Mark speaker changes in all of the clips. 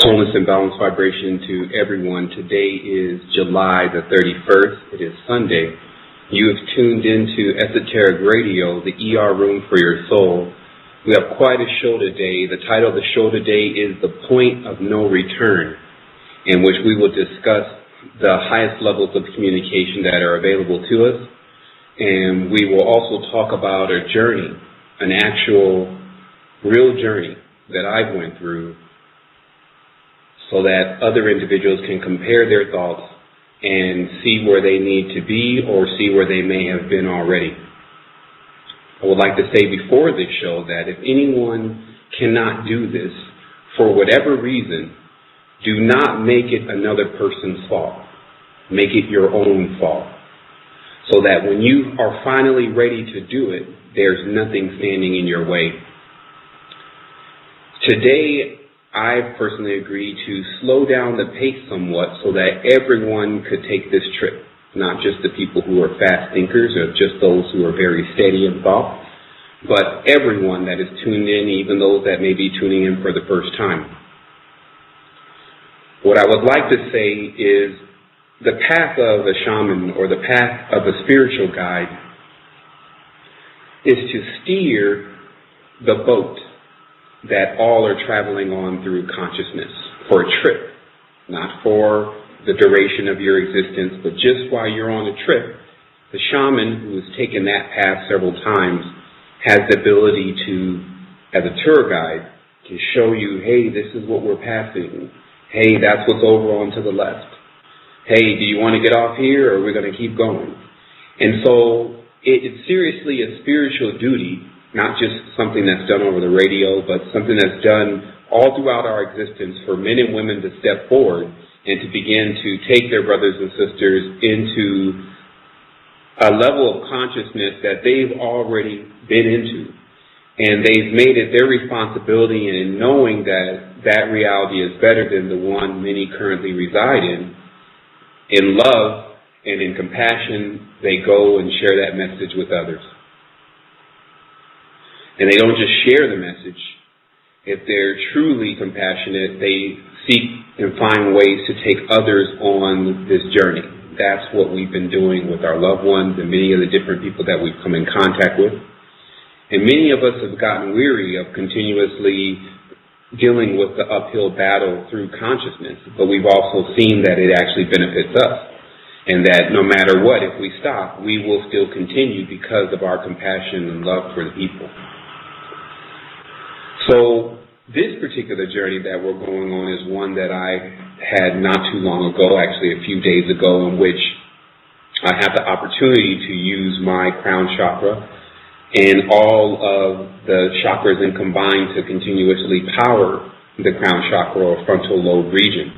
Speaker 1: Wholeness and balance vibration to everyone. Today is July the 31st. It is Sunday. You have tuned into Esoteric Radio, the ER room for your soul. We have quite a show today. The title of the show today is The Point of No Return, in which we will discuss the highest levels of communication that are available to us. And we will also talk about a journey, an actual, real journey that I've went through, so that other individuals can compare their thoughts and see where they need to be or see where they may have been already. I would like to say before this show that if anyone cannot do this for whatever reason, do not make it another person's fault. Make it your own fault. So that when you are finally ready to do it, there's nothing standing in your way. Today, I personally agreed to slow down the pace somewhat so that everyone could take this trip, not just the people who are fast thinkers or just those who are very steady in thought, but everyone that is tuned in, even those that may be tuning in for the first time. What I would like to say is the path of a shaman or the path of a spiritual guide is to steer the boat that all are traveling on through consciousness for a trip, not for the duration of your existence, but just while you're on a trip. The shaman who has taken that path several times has the ability to, as a tour guide, to show you, hey, this is what we're passing. Hey, that's what's over on to the left. Hey, do you want to get off here or we're going to keep going? And so it's seriously a spiritual duty, not just something that's done over the radio, but something that's done all throughout our existence for men and women to step forward and to begin to take their brothers and sisters into a level of consciousness that they've already been into. And they've made it their responsibility, and in knowing that that reality is better than the one many currently reside in love and in compassion, they go and share that message with others. And they don't just share the message. If they're truly compassionate, they seek and find ways to take others on this journey. That's what we've been doing with our loved ones and many of the different people that we've come in contact with. And many of us have gotten weary of continuously dealing with the uphill battle through consciousness, but we've also seen that it actually benefits us. And that no matter what, if we stop, we will still continue because of our compassion and love for the people. So this particular journey that we're going on is one that I had not too long ago, actually a few days ago, in which I had the opportunity to use my crown chakra and all of the chakras and combine to continuously power the crown chakra or frontal lobe region.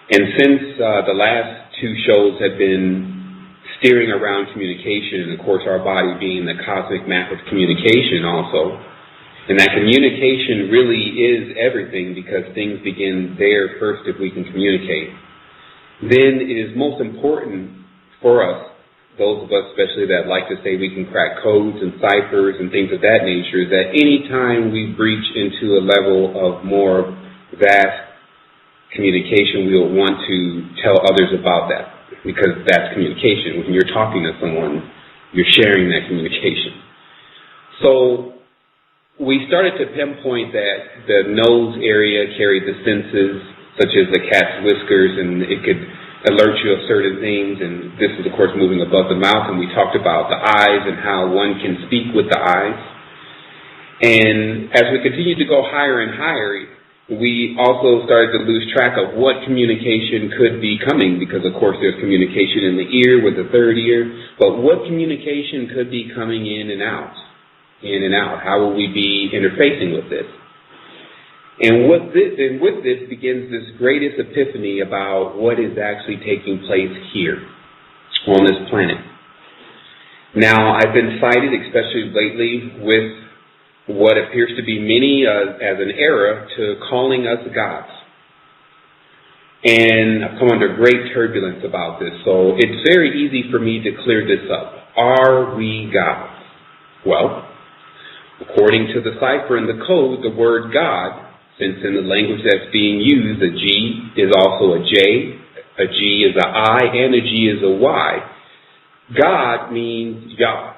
Speaker 1: And since the last two shows have been steering around communication, and of course our body being the cosmic map of communication also, and that communication really is everything because things begin there first if we can communicate. Then it is most important for us, those of us especially that like to say we can crack codes and ciphers and things of that nature, that any time we breach into a level of more vast communication, we will want to tell others about that because that's communication. When you're talking to someone, you're sharing that communication. So we started to pinpoint that the nose area carried the senses, such as the cat's whiskers, and it could alert you of certain things. And this is, of course, moving above the mouth. And we talked about the eyes and how one can speak with the eyes. And as we continued to go higher and higher, we also started to lose track of what communication could be coming, because, of course, there's communication in the ear with the third ear. But what communication could be coming in and out? How will we be interfacing with this? And with this begins this greatest epiphany about what is actually taking place here on this planet. Now, I've been cited, especially lately, with what appears to be many as an error to calling us gods. And I've come under great turbulence about this, so it's very easy for me to clear this up. Are we gods? Well, according to the cipher and the code, the word God since in the language that's being used, a G is also a J, a G is a I, and a G is a Y. God means Yod.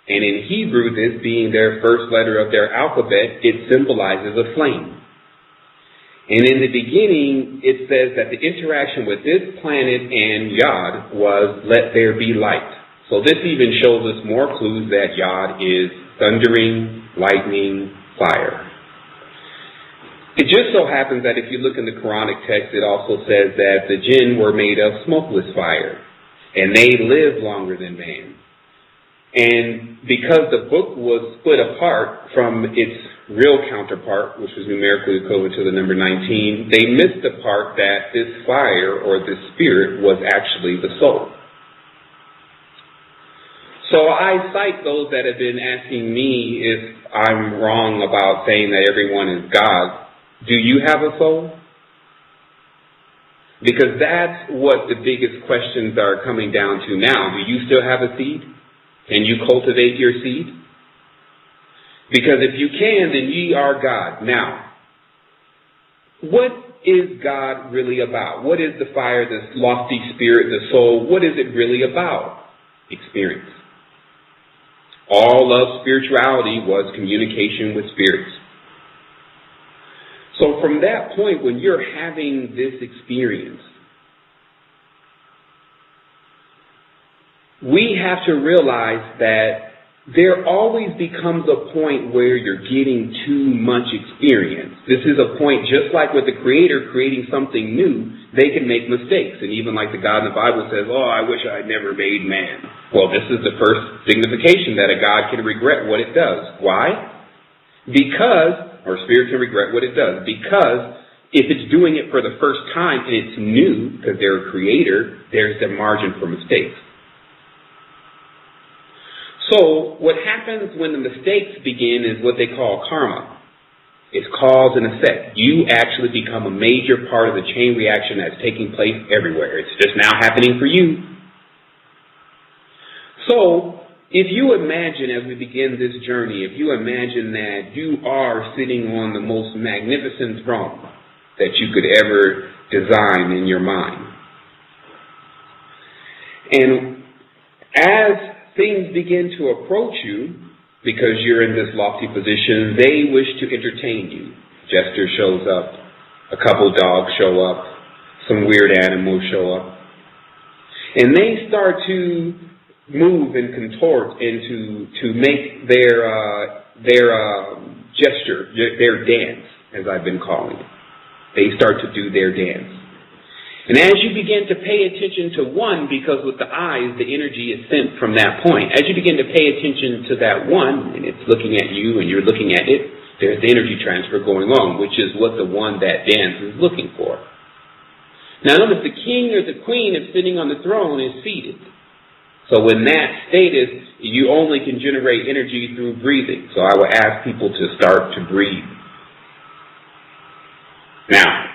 Speaker 1: And in Hebrew, this being their first letter of their alphabet, it symbolizes a flame. And in the beginning, it says that the interaction with this planet and Yod was, let there be light. So this even shows us more clues that Yod is thundering, lightning, fire. It just so happens that if you look in the Quranic text, it also says that the jinn were made of smokeless fire, and they lived longer than man. And because the book was split apart from its real counterpart, which was numerically equivalent to the number 19, they missed the part that this fire or this spirit was actually the soul. So I cite those that have been asking me if I'm wrong about saying that everyone is God. Do you have a soul? Because that's what the biggest questions are coming down to now. Do you still have a seed? Can you cultivate your seed? Because if you can, then ye are God. Now, what is God really about? What is the fire, this lofty spirit, the soul? What is it really about? Experience. All of spirituality was communication with spirits. So from that point, when you're having this experience, we have to realize that there always becomes a point where you're getting too much experience. This is a point just like with the Creator creating something new, they can make mistakes. And even like the God in the Bible says, oh, I wish I had never made man. Well, this is the first signification that a God can regret what it does. Why? Or spirit can regret what it does. Because if it's doing it for the first time and it's new, because they're a creator, there's the margin for mistakes. So what happens when the mistakes begin is what they call karma. It's cause and effect. You actually become a major part of the chain reaction that's taking place everywhere. It's just now happening for you. So if you imagine, as we begin this journey, if you imagine that you are sitting on the most magnificent throne that you could ever design in your mind. And as things begin to approach you, because you're in this lofty position, they wish to entertain you. Jester shows up, a couple dogs show up, some weird animals show up. And they start to move and contort and to make their gesture, their dance, as I've been calling it. They start to do their dance. And as you begin to pay attention to one, because with the eyes, the energy is sent from that point. As you begin to pay attention to that one, and it's looking at you and you're looking at it, there's the energy transfer going on, which is what the one that dances is looking for. Now notice the king or the queen that's sitting on the throne is seated. So in that status, you only can generate energy through breathing. So I will ask people to start to breathe. Now,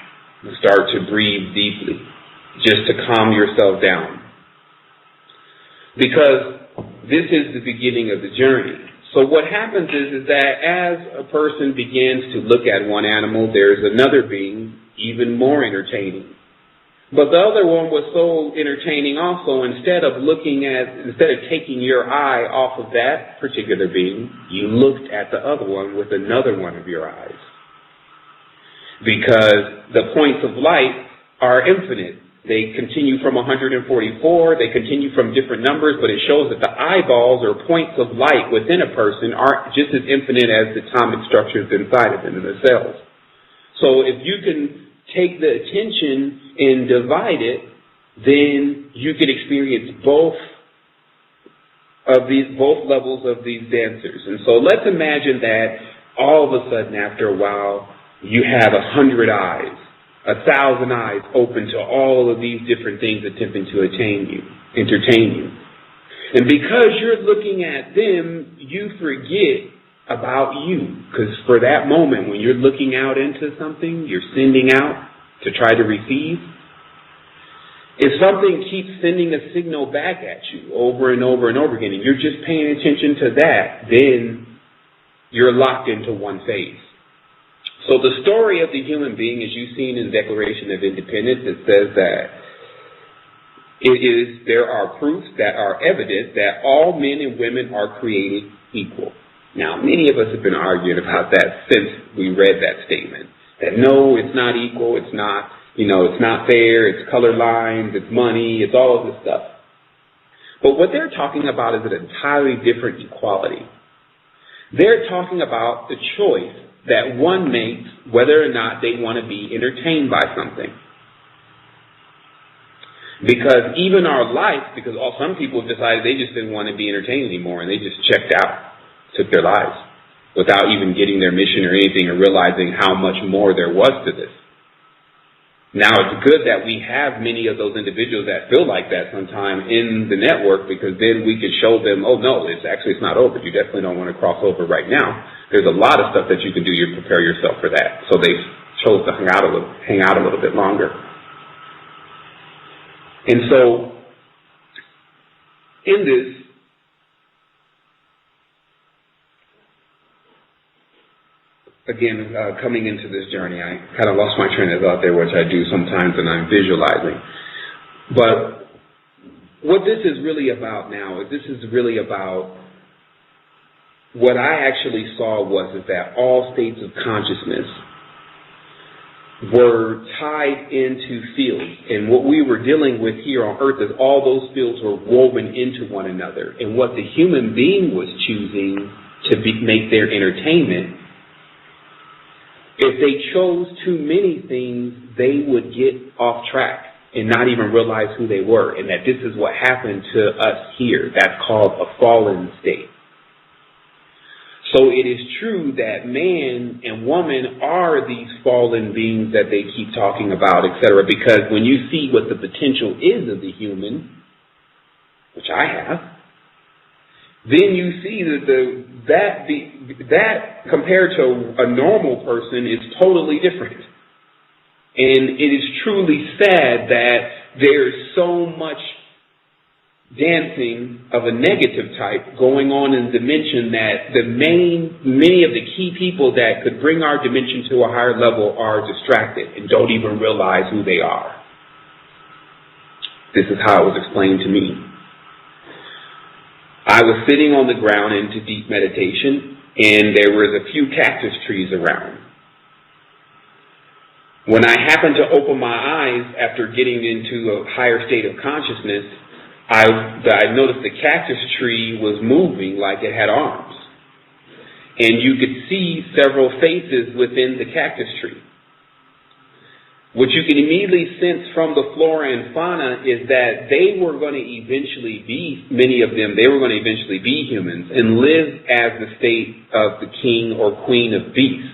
Speaker 1: start to breathe deeply, just to calm yourself down. Because this is the beginning of the journey. So what happens is that as a person begins to look at one animal, there's another being even more entertaining. But the other one was so entertaining also, instead of taking your eye off of that particular being, you looked at the other one with another one of your eyes. Because the points of light are infinite. They continue from 144, they continue from different numbers, but it shows that the eyeballs or points of light within a person are just as infinite as the atomic structures inside of them in the cells. So if you can take the attention and divide it, then you can experience both levels of these dancers. And so let's imagine that all of a sudden, after a while, you have 100 eyes, 1,000 eyes open to all of these different things attempting to entertain you. And because you're looking at them, you forget about you. Because for that moment, when you're looking out into something, you're sending out to try to receive. If something keeps sending a signal back at you over and over and over again, and you're just paying attention to that, then you're locked into one phase. So the story of the human being, as you've seen in the Declaration of Independence, it says that there are proofs that are evident that all men and women are created equal. Now, many of us have been arguing about that since we read that statement. That no, it's not equal, it's not, it's not fair, it's color lines, it's money, it's all of this stuff. But what they're talking about is an entirely different equality. They're talking about the choice that one makes whether or not they want to be entertained by something. Because even our life, because some people have decided they just didn't want to be entertained anymore and they just checked out, took their lives without even getting their mission or anything or realizing how much more there was to this. Now, it's good that we have many of those individuals that feel like that sometime in the network, because then we can show them, oh, no, it's not over. You definitely don't want to cross over right now. There's a lot of stuff that you can do to prepare yourself for that. So they chose to hang out a little bit longer. And so, in this, again, coming into this journey, I kind of lost my train of thought there, which I do sometimes when I'm visualizing. But what this is really about now is what I actually saw is that all states of consciousness were tied into fields. And what we were dealing with here on Earth is all those fields were woven into one another. And what the human being was choosing to make their entertainment, if they chose too many things, they would get off track and not even realize who they were, and that this is what happened to us here. That's called a fallen state. So it is true that man and woman are these fallen beings that they keep talking about, etc., because when you see what the potential is of the human, which I have, then you see that compared to a normal person is totally different. And it is truly sad that there's so much dancing of a negative type going on in the dimension that many of the key people that could bring our dimension to a higher level are distracted and don't even realize who they are. This is how it was explained to me. I was sitting on the ground into deep meditation, and there was a few cactus trees around. When I happened to open my eyes after getting into a higher state of consciousness, I noticed the cactus tree was moving like it had arms. And you could see several faces within the cactus tree. What you can immediately sense from the flora and fauna is that they were going to eventually be, many of them, they were going to eventually be humans and live as the state of the king or queen of beasts.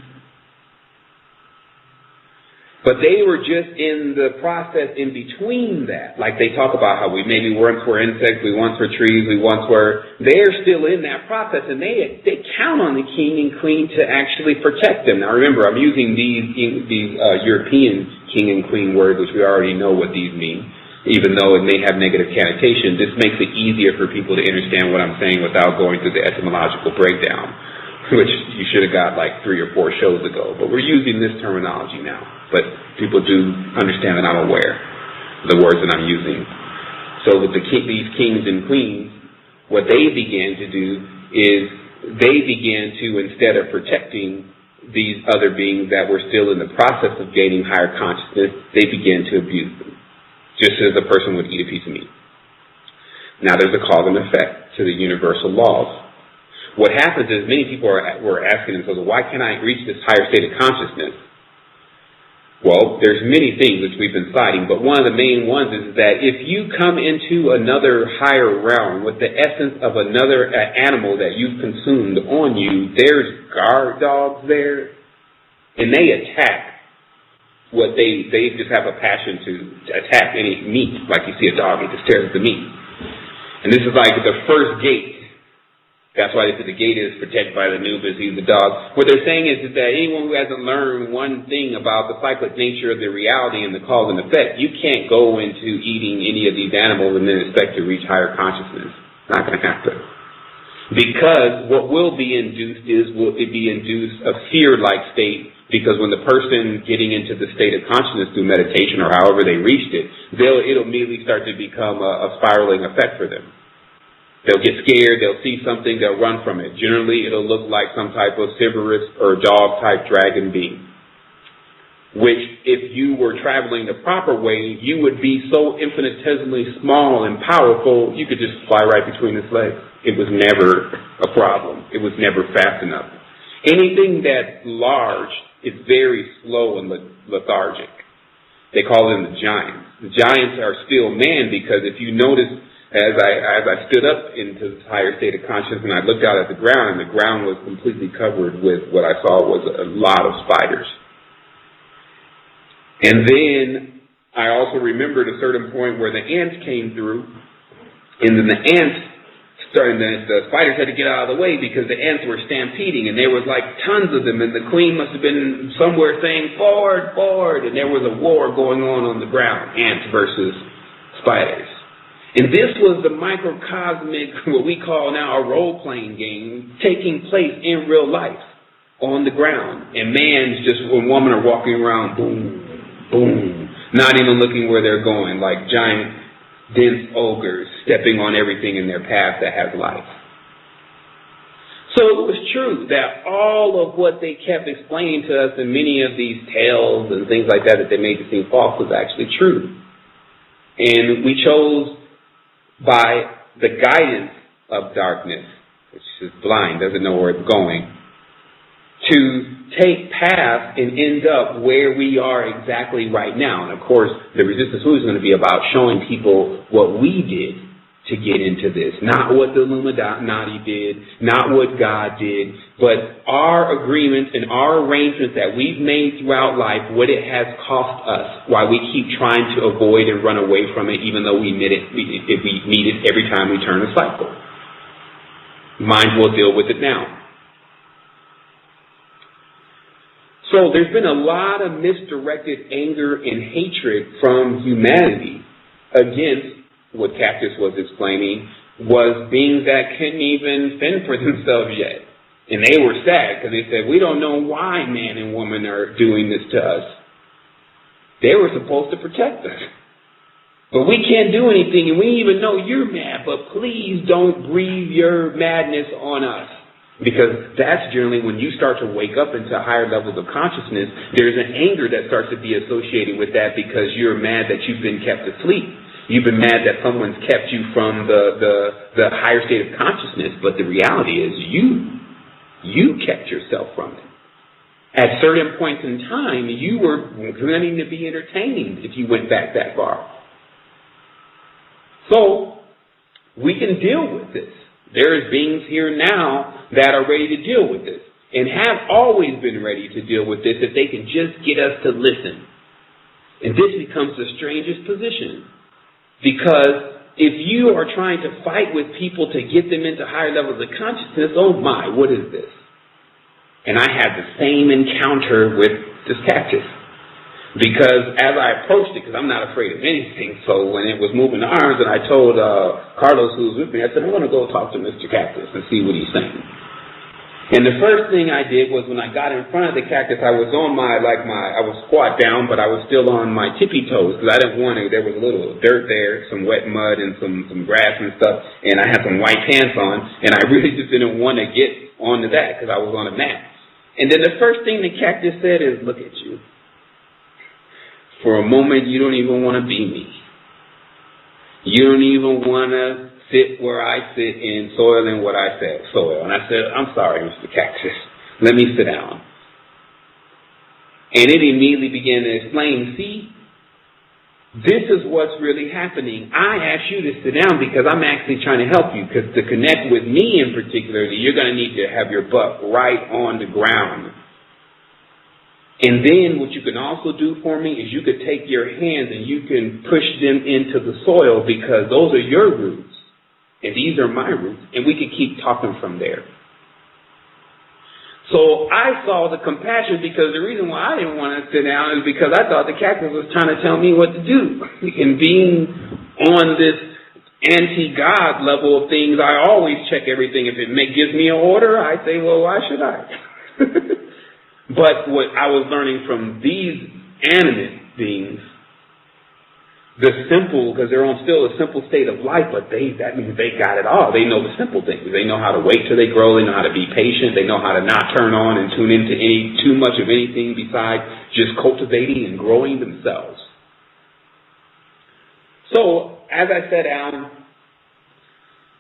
Speaker 1: But they were just in the process in between that. Like they talk about how we maybe once were insects, we once were trees, we once were... They're still in that process, and they count on the king and queen to actually protect them. Now remember, I'm using these European king and queen words, which we already know what these mean. Even though it may have negative connotation, this makes it easier for people to understand what I'm saying without going through the etymological breakdown, which you should have got like 3 or 4 shows ago. But we're using this terminology now. But people do understand that I'm aware of the words that I'm using. So with these kings and queens, what they began to do is they began to, instead of protecting these other beings that were still in the process of gaining higher consciousness, they began to abuse them, just as a person would eat a piece of meat. Now there's a cause and effect to the universal laws. What happens is many people were asking themselves, why can't I reach this higher state of consciousness? Well, there's many things which we've been citing, but one of the main ones is that if you come into another higher realm with the essence of another animal that you've consumed on you, there's guard dogs there, and they attack what they just have a passion to attack any meat. Like you see a dog, it just tears at the meat. And this is like the first gate. That's why they said the gate is protected by the Anubis, he's the dog. What they're saying is that anyone who hasn't learned one thing about the cyclic nature of the reality and the cause and effect, you can't go into eating any of these animals and then expect to reach higher consciousness. It's not going to happen. Because what will be induced is will it be induced a fear-like state Because when the person getting into the state of consciousness through meditation or however they reached it, it'll immediately start to become a spiraling effect for them. They'll get scared, they'll see something, they'll run from it. Generally, it'll look like some type of Cerberus or dog-type dragon being, which, if you were traveling the proper way, you would be so infinitesimally small and powerful, you could just fly right between its legs. It was never a problem. It was never fast enough. Anything that's large is very slow and lethargic. They call them the giants. The giants are still man, because if you notice, as I stood up into this higher state of consciousness and I looked out at the ground, and the ground was completely covered with what I saw was a lot of spiders. And then I also remembered a certain point where the ants came through, and then the spiders had to get out of the way because the ants were stampeding, and there was like tons of them, and the queen must have been somewhere saying, "Forward, forward," and there was a war going on the ground, ants versus spiders. And this was the microcosmic, what we call now a role-playing game, taking place in real life on the ground. And man's just, when women are walking around, boom, boom, not even looking where they're going, like giant, dense ogres stepping on everything in their path that has life. So it was true that all of what they kept explaining to us in many of these tales and things like that they made it seem false was actually true. And we chose, by the guidance of darkness, which is blind, doesn't know where it's going, to take paths and end up where we are exactly right now. And of course, the Resistance Movement is going to be about showing people what we did to get into this. Not what the Illuminati did, not what God did, but our agreements and our arrangements that we've made throughout life, what it has cost us, why we keep trying to avoid and run away from it, even though we need it every time we turn a cycle. Mind will deal with it now. So there's been a lot of misdirected anger and hatred from humanity against what Cactus was explaining was beings that couldn't even fend for themselves yet. And they were sad because they said, we don't know why man and woman are doing this to us. They were supposed to protect us. But we can't do anything, and we even know you're mad, but please don't breathe your madness on us. Because that's generally when you start to wake up into higher levels of consciousness, there's an anger that starts to be associated with that because you're mad that you've been kept asleep. You've been mad that someone's kept you from the higher state of consciousness, but the reality is you kept yourself from it. At certain points in time, you were wanting to be entertained if you went back that far. So, we can deal with this. There's beings here now that are ready to deal with this and have always been ready to deal with this if they can just get us to listen. And this becomes the strangest position. Because if you are trying to fight with people to get them into higher levels of consciousness, oh my, what is this? And I had the same encounter with this cactus. Because as I approached it, because I'm not afraid of anything, so when it was moving the arms, and I told Carlos, who was with me, I said, I'm going to go talk to Mr. Cactus and see what he's saying. And the first thing I did was when I got in front of the cactus, I was on I was squat down, but I was still on my tippy toes because I didn't want to. There was a little dirt there, some wet mud and some grass and stuff, and I had some white pants on, and I really just didn't want to get onto that because I was on a mat. And then the first thing the cactus said is, look at you. For a moment, you don't even want to be me. You don't even want to sit where I sit in soil and what I said, soil. And I said, I'm sorry, Mr. Cactus. Let me sit down. And it immediately began to explain, see, this is what's really happening. I asked you to sit down because I'm actually trying to help you, because to connect with me in particular, you're going to need to have your butt right on the ground. And then what you can also do for me is you could take your hands and you can push them into the soil because those are your roots. And these are my roots, and we can keep talking from there. So I saw the compassion because the reason why I didn't want to sit down is because I thought the cactus was trying to tell me what to do. And being on this anti-God level of things, I always check everything. If it gives me an order, I say, well, why should I? But what I was learning from these animate beings, the simple, because they're on still a simple state of life, but that means they got it all. They know the simple things. They know how to wait till they grow. They know how to be patient. They know how to not turn on and tune into too much of anything besides just cultivating and growing themselves. So, as I sat down,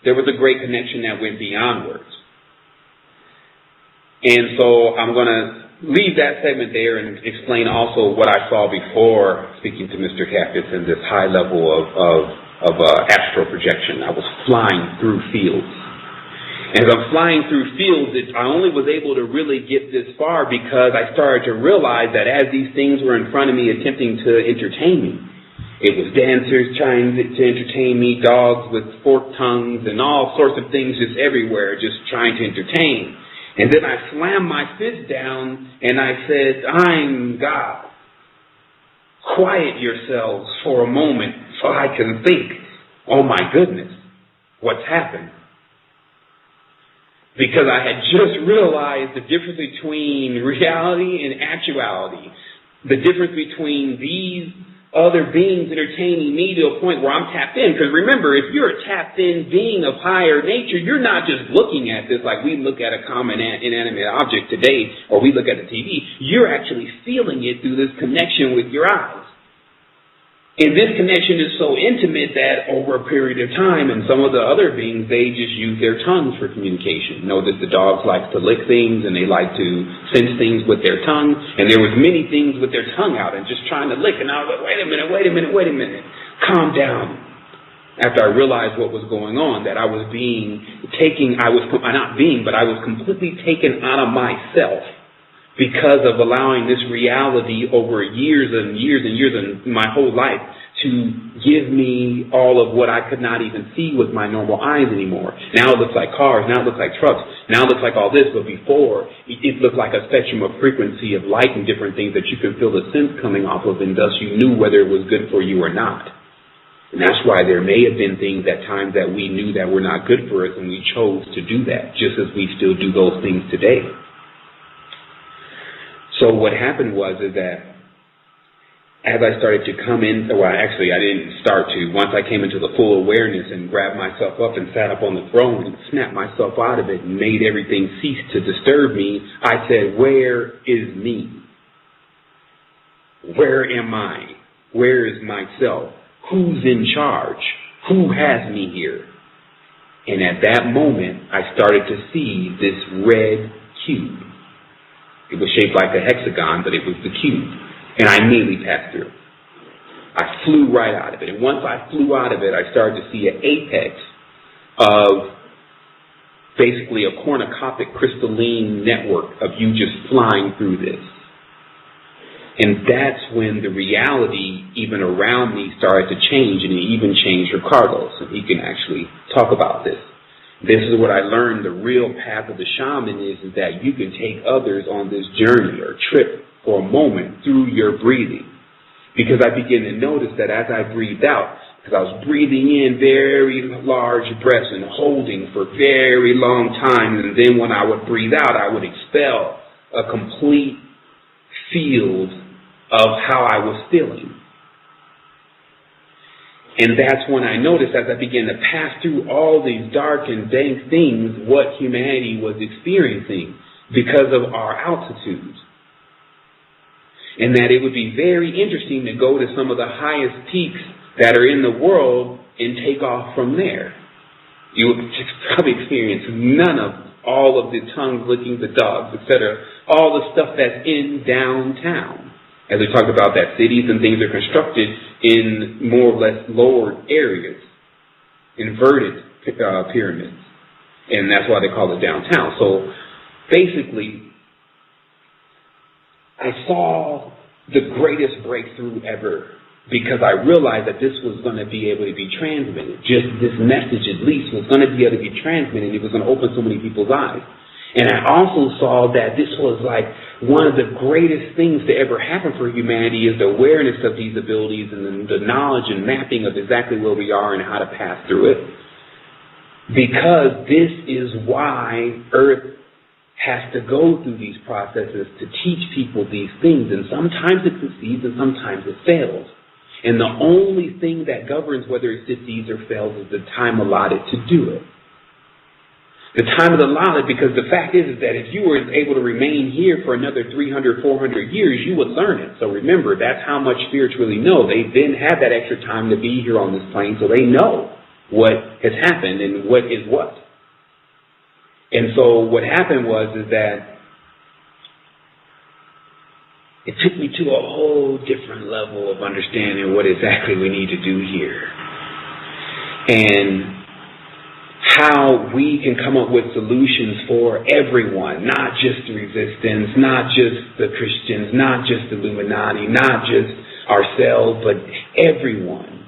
Speaker 1: there was a great connection that went beyond words. And so I'm going to leave that segment there and explain also what I saw before speaking to Mr. Cactus in this high level of astral projection. I was flying through fields. As I'm flying through fields, I only was able to really get this far because I started to realize that as these things were in front of me attempting to entertain me, it was dancers trying to entertain me, dogs with forked tongues, and all sorts of things just everywhere, just trying to entertain. And then I slammed my fist down and I said, I'm God. Quiet yourselves for a moment so I can think, oh my goodness, what's happened? Because I had just realized the difference between reality and actuality. The difference between these other beings entertaining me to a point where I'm tapped in. Because remember, if you're a tapped in being of higher nature, you're not just looking at this like we look at a common inanimate object today, or we look at the TV. You're actually feeling it through this connection with your eyes. And this connection is so intimate that over a period of time, and some of the other beings, they just use their tongues for communication. Notice the dogs like to lick things, and they like to sense things with their tongue. And there was many things with their tongue out and just trying to lick. And I was like, wait a minute. Calm down. After I realized what was going on, that I was completely taken out of myself because of allowing this reality over years and years and years and my whole life to give me all of what I could not even see with my normal eyes anymore. Now it looks like cars. Now it looks like trucks. Now it looks like all this. But before, it looked like a spectrum of frequency of light and different things that you can feel the sense coming off of, and thus you knew whether it was good for you or not. And that's why there may have been things at times that we knew that were not good for us, and we chose to do that, just as we still do those things today. So what happened was that as I started to come in, well, actually I didn't start to. Once I came into the full awareness and grabbed myself up and sat up on the throne and snapped myself out of it and made everything cease to disturb me, I said, where is me? Where am I? Where is myself? Who's in charge? Who has me here? And at that moment, I started to see this red cube. It was shaped like a hexagon, but it was the cube. And I immediately passed through. I flew right out of it. And once I flew out of it, I started to see an apex of basically a cornucopic crystalline network of you just flying through this. And that's when the reality, even around me, started to change, and it even changed for Carlos. And he can actually talk about this. This is what I learned. The real path of the shaman is that you can take others on this journey or trip for a moment through your breathing. Because I began to notice that as I breathed out, because I was breathing in very large breaths and holding for very long times, and then when I would breathe out, I would expel a complete field of how I was feeling. And that's when I noticed, as I began to pass through all these dark and dank things, what humanity was experiencing because of our altitude. And that it would be very interesting to go to some of the highest peaks that are in the world and take off from there. You would probably experience none of all of the tongues licking, the dogs, etc., all the stuff that's in downtown. As we talked about, that cities and things are constructed in more or less lowered areas, inverted pyramids. And that's why they call it downtown. So basically, I saw the greatest breakthrough ever because I realized that this was going to be able to be transmitted. Just this message, at least, was going to be able to be transmitted. It was going to open so many people's eyes. And I also saw that this was like one of the greatest things to ever happen for humanity is the awareness of these abilities and the knowledge and mapping of exactly where we are and how to pass through it. Because this is why Earth has to go through these processes to teach people these things, and sometimes it succeeds and sometimes it fails. And the only thing that governs whether it succeeds or fails is the time allotted to do it. The time is allotted because the fact is that if you were able to remain here for another 300, 400 years, you would learn it. So remember, that's how much spirits really know. They then have that extra time to be here on this plane, so they know what has happened and what is what. And so what happened is that it took me to a whole different level of understanding what exactly we need to do here. And how we can come up with solutions for everyone, not just the resistance, not just the Christians, not just the Illuminati, not just ourselves, but everyone.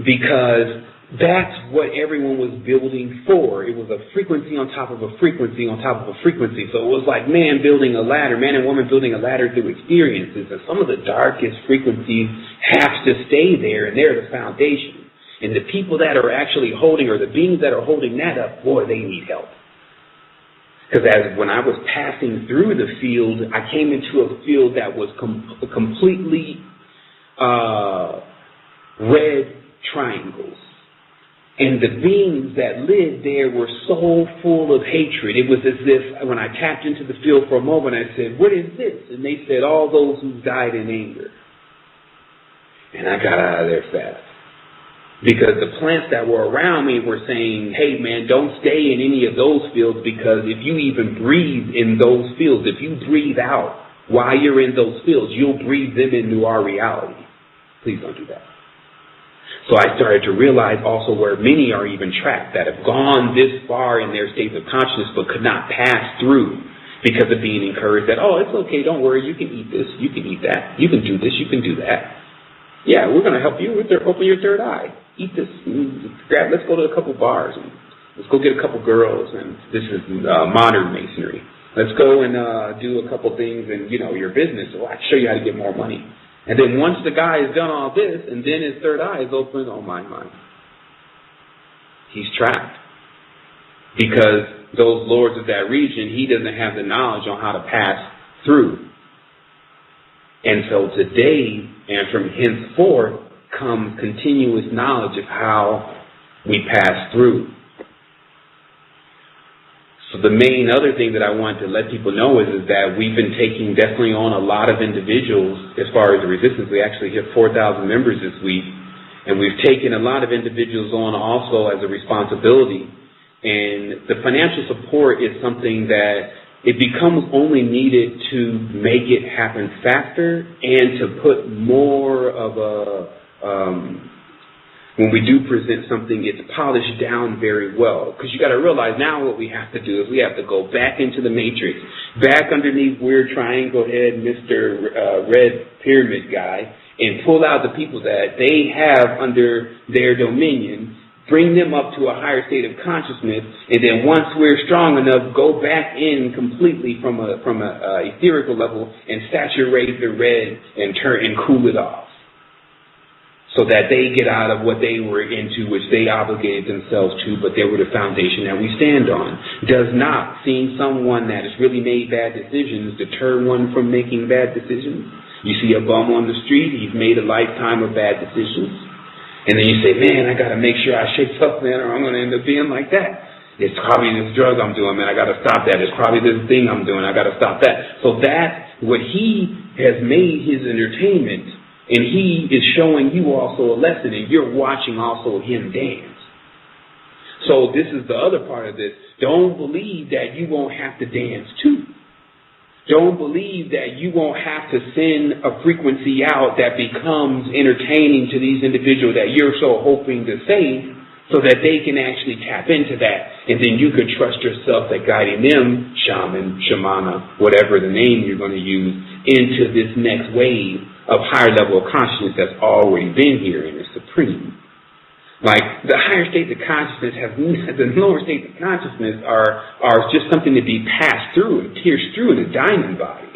Speaker 1: Because that's what everyone was building for. It was a frequency on top of a frequency on top of a frequency. So it was like man building a ladder, man and woman building a ladder through experiences. And some of the darkest frequencies have to stay there, and they're the foundation. And the people that are actually holding, or the beings that are holding that up, boy, they need help. Because when I was passing through the field, I came into a field that was completely red triangles. And the beings that lived there were so full of hatred. It was as if when I tapped into the field for a moment, I said, "What is this?" And they said, "All those who died in anger." And I got out of there fast. Because the plants that were around me were saying, "Hey man, don't stay in any of those fields, because if you even breathe in those fields, if you breathe out while you're in those fields, you'll breathe them into our reality. Please don't do that." So I started to realize also where many are even trapped, that have gone this far in their states of consciousness but could not pass through because of being encouraged that, "Oh, it's okay, don't worry, you can eat this, you can eat that, you can do this, you can do that. Yeah, we're going to help you with open your third eye. Eat this, let's go to a couple bars, and let's go get a couple girls, and this is modern masonry. Let's go and do a couple things in, your business, so I can show you how to get more money." And then once the guy has done all this, and then his third eye is open, oh my. He's trapped. Because those lords of that region, he doesn't have the knowledge on how to pass through. And so today, and from henceforth, comes continuous knowledge of how we pass through. So the main other thing that I want to let people know is that we've been taking definitely on a lot of individuals as far as the resistance. We actually hit 4,000 members this week, and we've taken a lot of individuals on also as a responsibility. And the financial support is something that it becomes only needed to make it happen faster and to put more of when we do present something, it's polished down very well. Because you got to realize now what we have to do is we have to go back into the matrix, back underneath weird triangle head Mr. Red Pyramid guy, and pull out the people that they have under their dominion, bring them up to a higher state of consciousness, and then once we're strong enough, go back in completely from a etherical level and saturate the red and turn and cool it off, so that they get out of what they were into, which they obligated themselves to, but they were the foundation that we stand on. Does not seeing someone that has really made bad decisions deter one from making bad decisions. You see a bum on the street, he's made a lifetime of bad decisions. And then you say, "Man, I got to make sure I shake up, man, or I'm going to end up being like that. It's probably this drug I'm doing, man, I got to stop that. It's probably this thing I'm doing, I got to stop that." So that's what he has made his entertainment. And he is showing you also a lesson, and you're watching also him dance. So this is the other part of this. Don't believe that you won't have to dance too. Don't believe that you won't have to send a frequency out that becomes entertaining to these individuals that you're so hoping to save, so that they can actually tap into that. And then you could trust yourself that guiding them, shaman, shamana, whatever the name you're going to use, into this next wave of higher level of consciousness that's already been here and is supreme. Like the higher states of consciousness the lower states of consciousness are just something to be passed through and pierced through in a diamond body.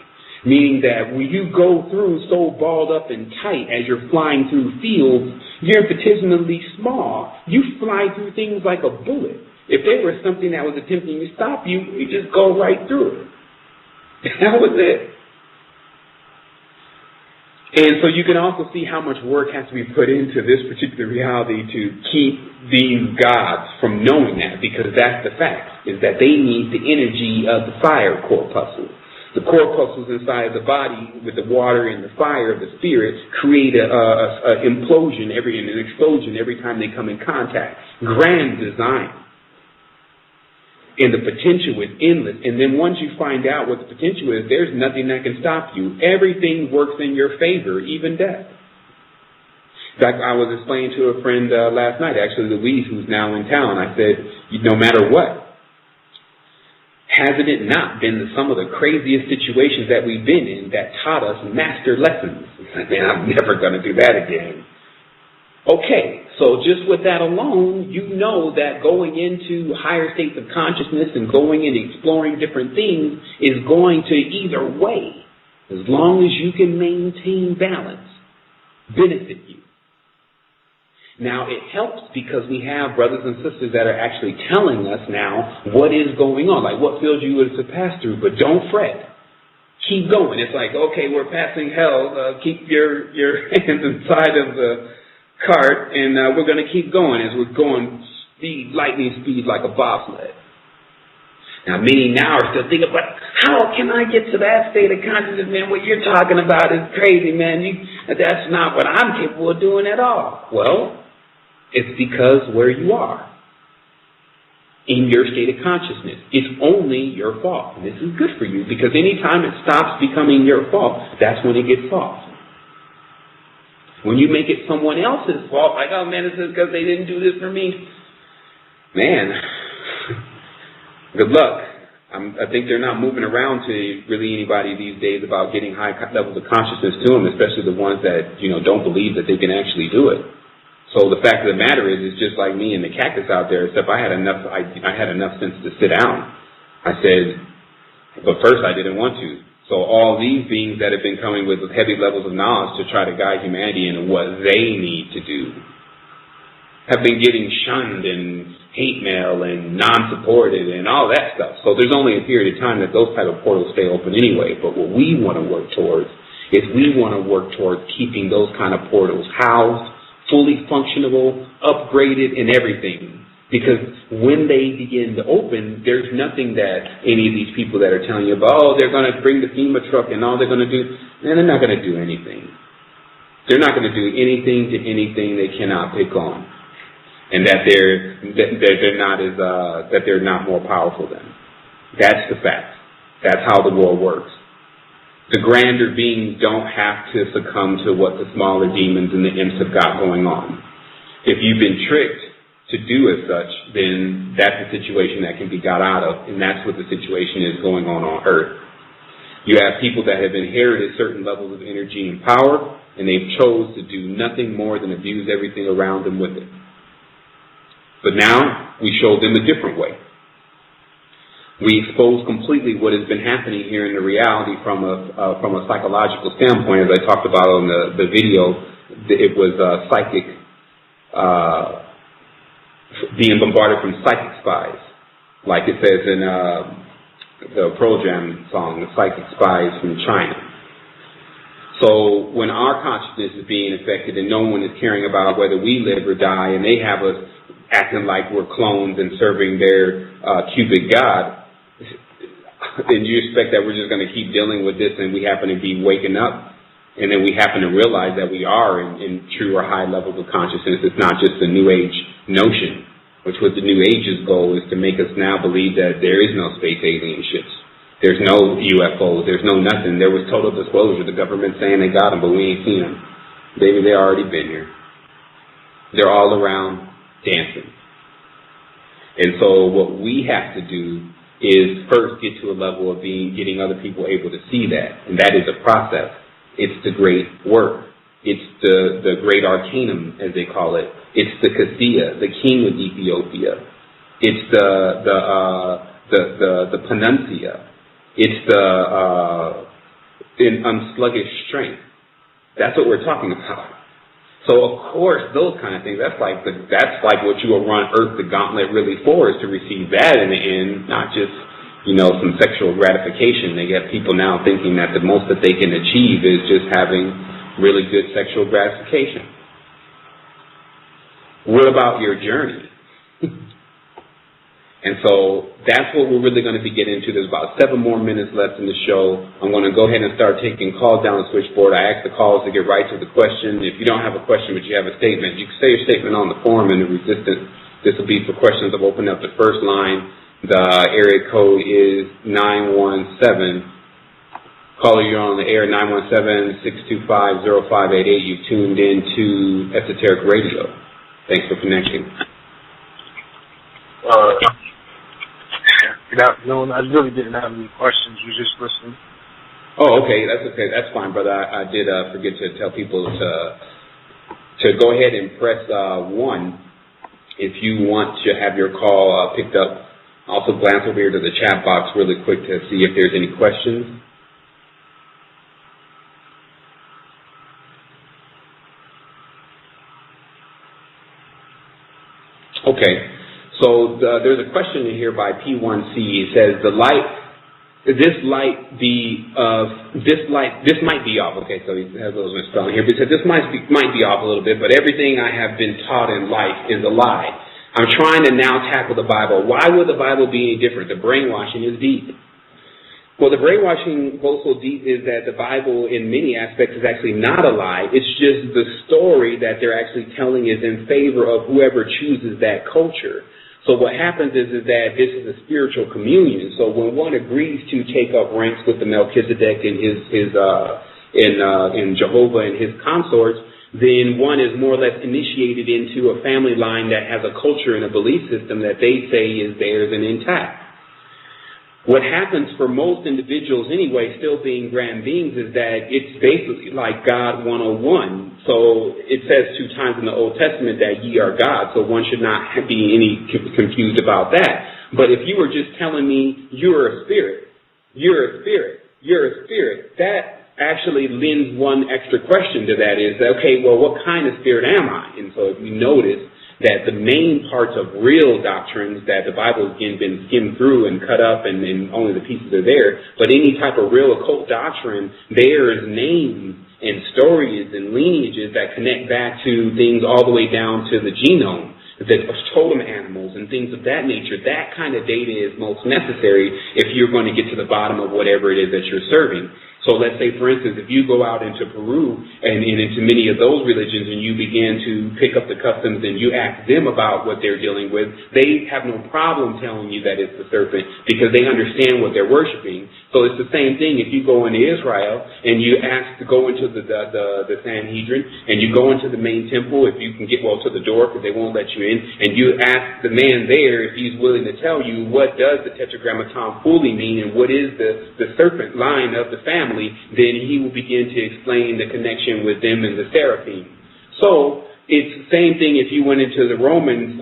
Speaker 1: Meaning that when you go through so balled up and tight as you're flying through fields, you're infinitesimally small. You fly through things like a bullet. If there was something that was attempting to stop you, you just go right through it. That was it. And so you can also see how much work has to be put into this particular reality to keep these gods from knowing that, because that's the fact, is that they need the energy of the fire corpuscles. The corpuscles inside the body with the water and the fire of the spirit create an implosion, an explosion every time they come in contact. Grand design. And the potential is endless. And then once you find out what the potential is, there's nothing that can stop you. Everything works in your favor, even death. In fact, I was explaining to a friend last night, actually Louise, who's now in town, I said, no matter what, hasn't it not been some of the craziest situations that we've been in that taught us master lessons? Man, I'm never going to do that again. Okay, so just with that alone, you know that going into higher states of consciousness and going and exploring different things is going to either way, as long as you can maintain balance, benefit you. Now, it helps because we have brothers and sisters that are actually telling us now what is going on, like what fields you were to pass through, but don't fret. Keep going. It's like, okay, we're passing hell. Keep your hands inside of the cart, and we're going to keep going as we're going lightning speed like a bobsled. Now, many now are still thinking, but how can I get to that state of consciousness, man? What you're talking about is crazy, man. That's not what I'm capable of doing at all. Well, it's because where you are in your state of consciousness. It's only your fault. And this is good for you because anytime it stops becoming your fault, that's when it gets soft. When you make it someone else's fault, like, oh man, it's because they didn't do this for me. Man, good luck. I think they're not moving around to really anybody these days about getting high levels of consciousness to them, especially the ones that, don't believe that they can actually do it. So the fact of the matter is, it's just like me and the cactus out there, except I had enough sense to sit down. I said, but first I didn't want to. So all these beings that have been coming with heavy levels of knowledge to try to guide humanity into what they need to do have been getting shunned and hate mail and non-supported and all that stuff. So there's only a period of time that those type of portals stay open anyway. But what we want to work towards is we want to work towards keeping those kind of portals housed, fully functional, upgraded, and everything. Because when they begin to open, there's nothing that any of these people that are telling you about, oh, they're going to bring the FEMA truck and all they're going to do, and they're not going to do anything. They're not going to do anything to anything they cannot pick on, and that they're not more powerful than. That's the fact. That's how the world works. The grander beings don't have to succumb to what the smaller demons and the imps have got going on. If you've been tricked to do as such, then that's a situation that can be got out of, and that's what the situation is going on Earth. You have people that have inherited certain levels of energy and power, and they've chose to do nothing more than abuse everything around them with it. But now, we show them a different way. We expose completely what has been happening here in the reality from a psychological standpoint. As I talked about on the video, it was psychic being bombarded from psychic spies, like it says in the Pearl Jam song, the psychic spies from China. So when our consciousness is being affected and no one is caring about whether we live or die, and they have us acting like we're clones and serving their cubic god, then you expect that we're just going to keep dealing with this and we happen to be waking up and then we happen to realize that we are in true or high levels of consciousness. It's not just a New Age notion, which was the New Age's goal, is to make us now believe that there is no space alien ships. There's no UFOs. There's no nothing. There was total disclosure. The government saying they got them, but we ain't seen them. Baby, they already been here. They're all around dancing. And so what we have to do is first get to a level of getting other people able to see that. And that is a process. It's the great work. It's the great arcanum, as they call it. It's the Cassia, the king of Ethiopia. It's the Panuncia. It's the unsluggish strength. That's what we're talking about. So of course, those kind of things, that's like what you will run Earth the gauntlet really for, is to receive that in the end, not just, some sexual gratification. They get people now thinking that the most that they can achieve is just having really good sexual gratification. What about your journey? And so that's what we're really going to be getting into. There's about 7 more minutes left in the show. I'm going to go ahead and start taking calls down the switchboard. I ask the callers to get right to the question. If you don't have a question but you have a statement, you can say your statement on the forum in the resistance. This will be for questions. I've opened up the first line. The area code is 917. Caller, you're on the air, 917-625-0588. You've tuned in to Esoteric Radio. Thanks for connecting.
Speaker 2: Good afternoon. I really didn't have any questions. You just listened.
Speaker 1: Oh, okay. That's okay. That's fine, brother. I did forget to tell people to go ahead and press 1 if you want to have your call picked up. Also glance over here to the chat box really quick to see if there's any questions. Okay. So there's a question in here by P1C. It says, this might be off. Okay, so he has a little misspelling here. But he said, this might be off a little bit, but everything I have been taught in life is a lie. I'm trying to now tackle the Bible. Why would the Bible be any different? The brainwashing is deep. Well, the brainwashing goes so deep is that the Bible, in many aspects, is actually not a lie. It's just the story that they're actually telling is in favor of whoever chooses that culture. So what happens is that this is a spiritual communion. So when one agrees to take up ranks with the Melchizedek and in Jehovah and his consorts, then one is more or less initiated into a family line that has a culture and a belief system that they say is theirs and intact. What happens for most individuals anyway, still being grand beings, is that it's basically like God 101. So it says 2 times in the Old Testament that ye are God, so one should not be any confused about that. But if you were just telling me you're a spirit, that actually lends one extra question to that is, okay, well, what kind of spirit am I? And so if you notice that the main parts of real doctrines that the Bible has again been skimmed through and cut up and only the pieces are there, but any type of real occult doctrine, there is names and stories and lineages that connect back to things all the way down to the genome, the totem animals and things of that nature. That kind of data is most necessary if you're going to get to the bottom of whatever it is that you're serving. So let's say, for instance, if you go out into Peru and into many of those religions and you begin to pick up the customs and you ask them about what they're dealing with, they have no problem telling you that it's the serpent because they understand what they're worshiping. So it's the same thing if you go into Israel and you ask to go into the Sanhedrin and you go into the main temple, if you can get to the door because they won't let you in, and you ask the man there if he's willing to tell you what does the tetragrammaton fully mean and what is the serpent line of the family, then he will begin to explain the connection with them and the seraphim. So it's the same thing if you went into the Roman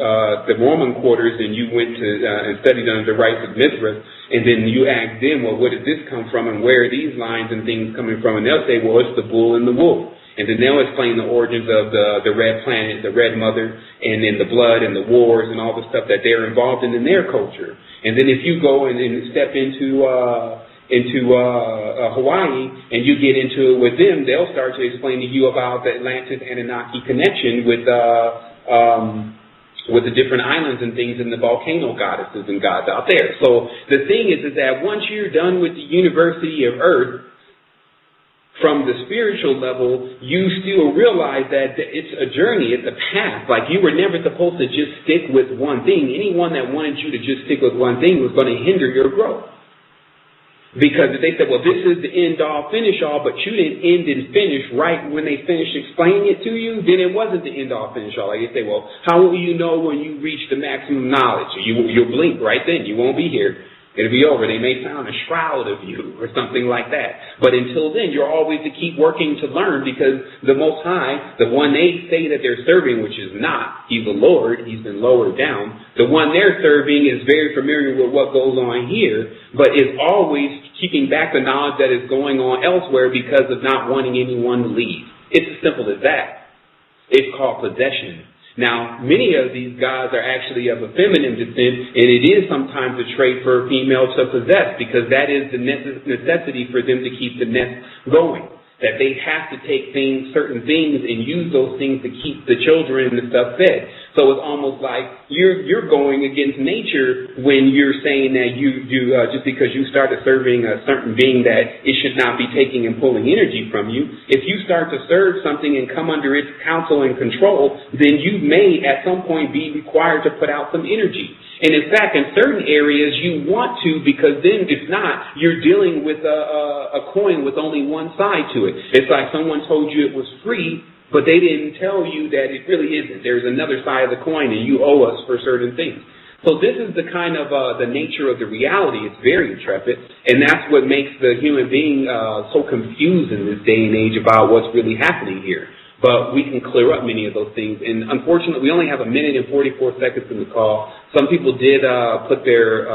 Speaker 1: quarters and you went to and studied under the rites of Mithras, and then you ask them, well, where did this come from and where are these lines and things coming from? And they'll say, well, it's the bull and the wolf. And then they'll explain the origins of the red planet, the red mother, and then the blood and the wars and all the stuff that they're involved in their culture. And then if you go and step into Hawaii and you get into it with them, they'll start to explain to you about the Atlantis-Anunnaki connection with the different islands and things and the volcano goddesses and gods out there. So the thing is that once you're done with the University of Earth, from the spiritual level, you still realize that it's a journey, it's a path. Like you were never supposed to just stick with one thing. Anyone that wanted you to just stick with one thing was going to hinder your growth. Because if they said, well, this is the end-all, finish-all, but you didn't end and finish right when they finished explaining it to you, then it wasn't the end-all, finish-all. Like they say, well, how will you know when you reach the maximum knowledge? You'll blink right then. You won't be here. It'll be over. They may found a shroud of you or something like that. But until then, you're always to keep working to learn because the Most High, the one they say that they're serving, which is not, he's the Lord, he's been lowered down. The one they're serving is very familiar with what goes on here, but is always keeping back the knowledge that is going on elsewhere because of not wanting anyone to leave. It's as simple as that. It's called possession. Now, many of these gods are actually of a feminine descent, and it is sometimes a trait for a female to possess, because that is the necessity for them to keep the nest going. That they have to take certain things, and use those things to keep the children and stuff fed. So it's almost like you're going against nature when you're saying that you just because you started serving a certain being that it should not be taking and pulling energy from you. If you start to serve something and come under its counsel and control, then you may at some point be required to put out some energy. And in fact, in certain areas you want to, because then if not, you're dealing with a coin with only one side to it. It's like someone told you it was free, but they didn't tell you that it really isn't. There's another side of the coin, and you owe us for certain things. So this is the kind of the nature of the reality. It's very intrepid, and that's what makes the human being so confused in this day and age about what's really happening here. But we can clear up many of those things. And unfortunately, we only have 1 minute and 44 seconds in the call. Some people did put their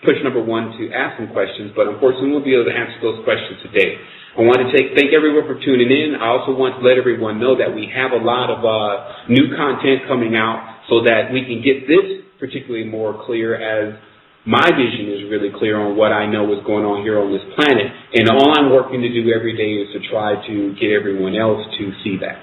Speaker 1: push number 1 to ask some questions, but unfortunately, we won't be able to answer those questions today. I want to thank everyone for tuning in. I also want to let everyone know that we have a lot of new content coming out so that we can get this particularly more clear, as my vision is really clear on what I know is going on here on this planet. And all I'm working to do every day is to try to get everyone else to see that.